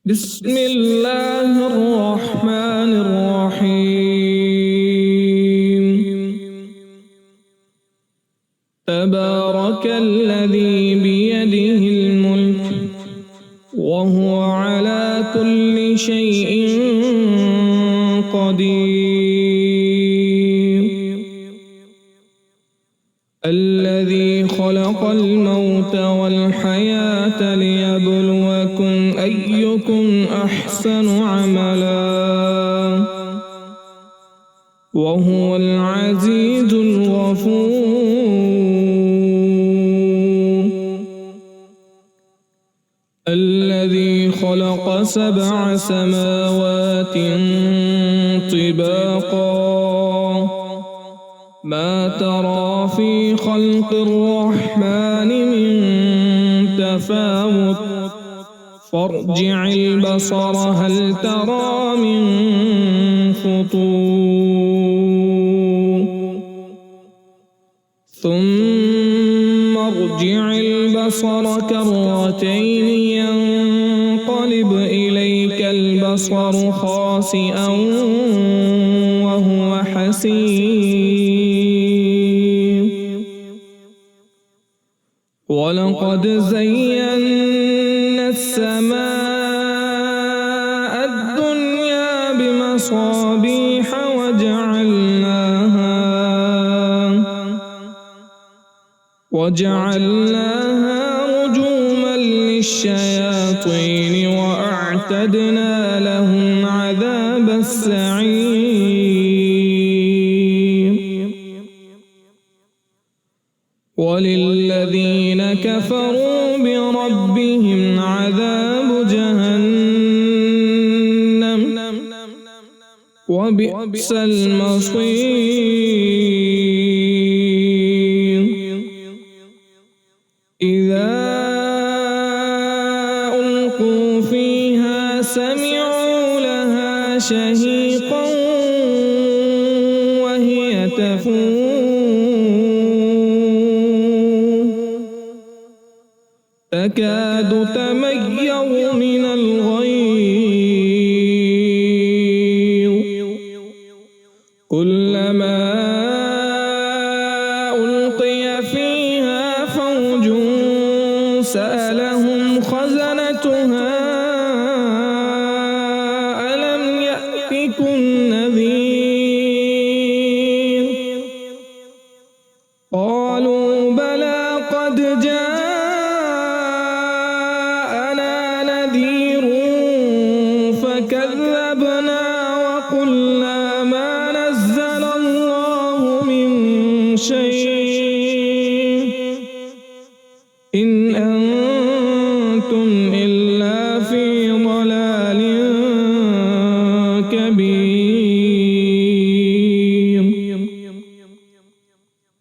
بسم الله الرحمن الرحيم. تبارك الذي بيده الملك وهو على كل شيء قدير. الذي خلق الموت والحياة ليبلوكم أيكم أحسن عملا وهو العزيز الغفور. الذي خلق 7 سماوات طباقا ما ترى في خلق الرحمن من تفاوت فارجع البصر هل ترى من فطور ثم ارجع البصر كرتين ينقلب إليك البصر خاسئا وهو حسير. ولقد زينا السماء الدنيا بمصابيح وجعلناها رجوما للشياطين وأعتدنا لهم عذاب السعير. وللذين كفروا بربهم عذاب جهنم وبئس المصير. إذا ألقوا فيها سمعوا لها شهيقا وهي تفور تكاد تميز من الغيظ كلما ألقي فيها فوج سألهم خزنتها ألم يأتكم نذير قالوا بلى قد جاءنا نذير فكذبنا وقلنا ما نزل الله من شيء إن أنتم إلا في ضلال كبير.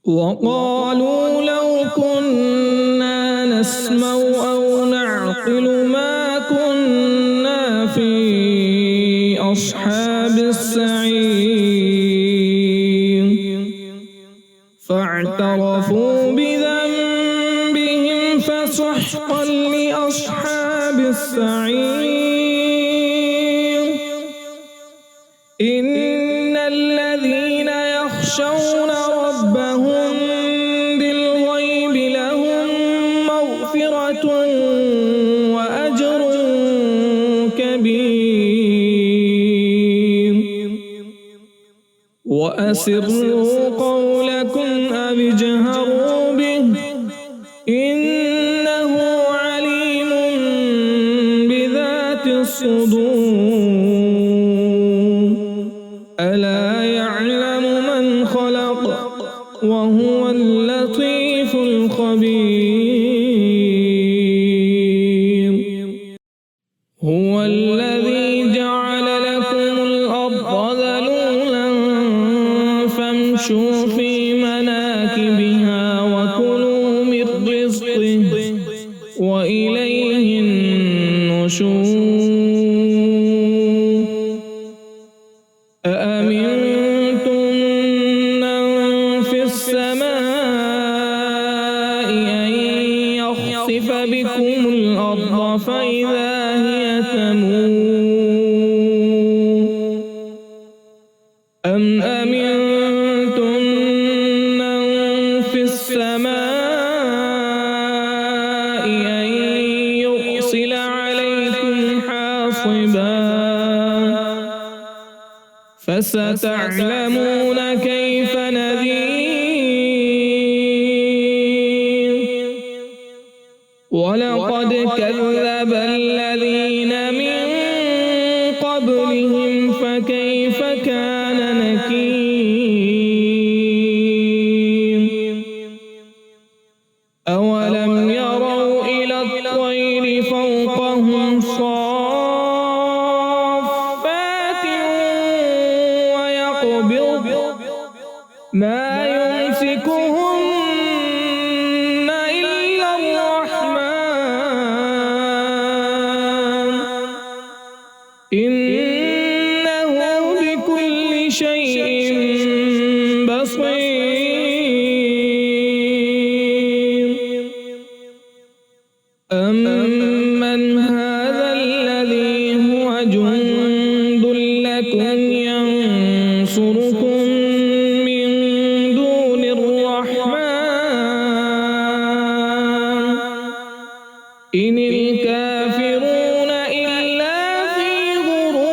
وقالوا لو كنا نسمع أو نعقل ما كنا في أصحاب السعير فاعترفوا بذنبهم فسحقا لأصحاب السعير. إن الذين يخشون ربهم بالغيب لهم مغفرة وأجر كبير. وأسروا قولكم أو اجهروا به إنه عليم بذات الصدور. ألا يعلم من خلق وهو اللطيف الخبير. هو الذي جعل لكم الأرض ذلولا فامشوا في مناكبها وكلوا من رزقه وإليه النشور. أأمنتم من في السماء أن يخسف بكم الأرض فإذا هي تمور أم أمنتم من في السماء أن يرسل عليكم حاصبا فستعلمون كيف نذير ولقد كذب الذين من قبلهم فكيف كان نكير أولم يروا إلى الطير فوقهم صافات ويقبض ما يمسكهن إلا الرحمن إنه بكل شيء بصير أمن هذا الذي هو جند لكم ينصركم من دون الرحمن إن الكافرون إلا في غرور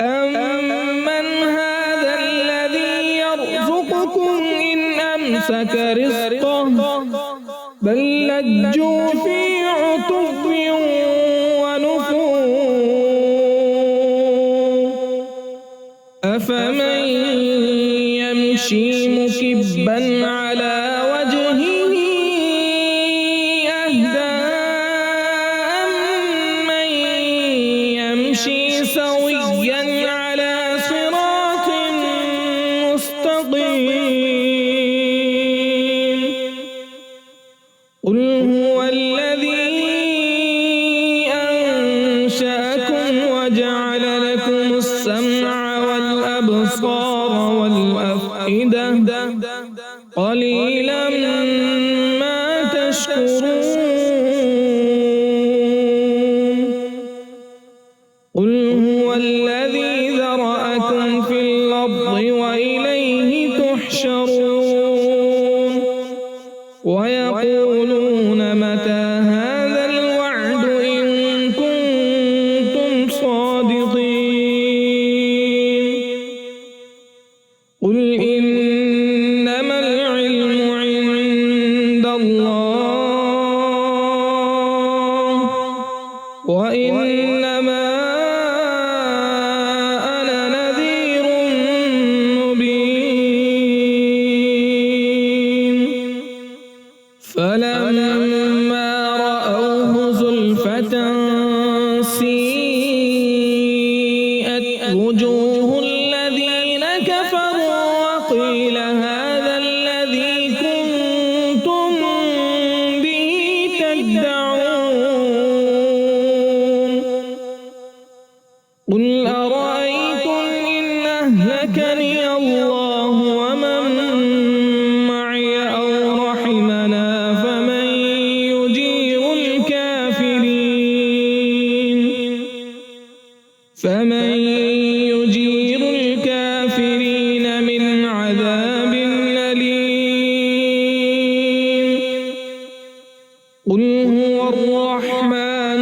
أمن هذا الذي يرزقكم إن أمسك رزقه بل لجوا في عتب ونفور أفمن يمشي مكبا على وجهه أهدى أمن يمشي سويا على صراط مستقيم قل هو الذي أنشأكم وجعل لكم السمع والأبصار والأفئدة قليلا ما تشكرون قل هو الذي ذرأكم في الأرض وإليه تحشرون ويقولون متى هذا الوعد إن كنتم صادقين قل إنما العلم عند الله وإنما أنا نذير مبين فلما رأوه زلفة سيئت وجوه الذين كفروا وقيل هذا الذي كنتم به تدعون قل أرأيتم إن أهلكني الله ومن معي أو رحمنا فمن يجير الكافرين من عذاب أليم قل هو الرحمن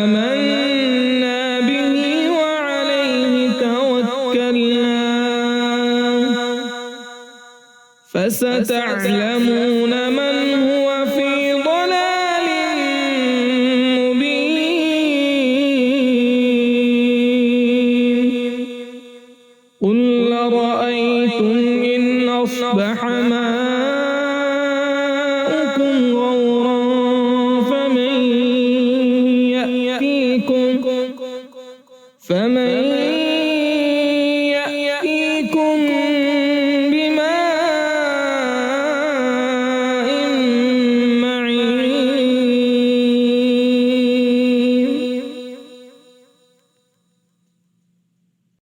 آمنا به وعليه توكلنا فستعلمون من هو في ضلال مبين قل أرأيتم إن أصبح ماؤكم غورا فمن يأتيكم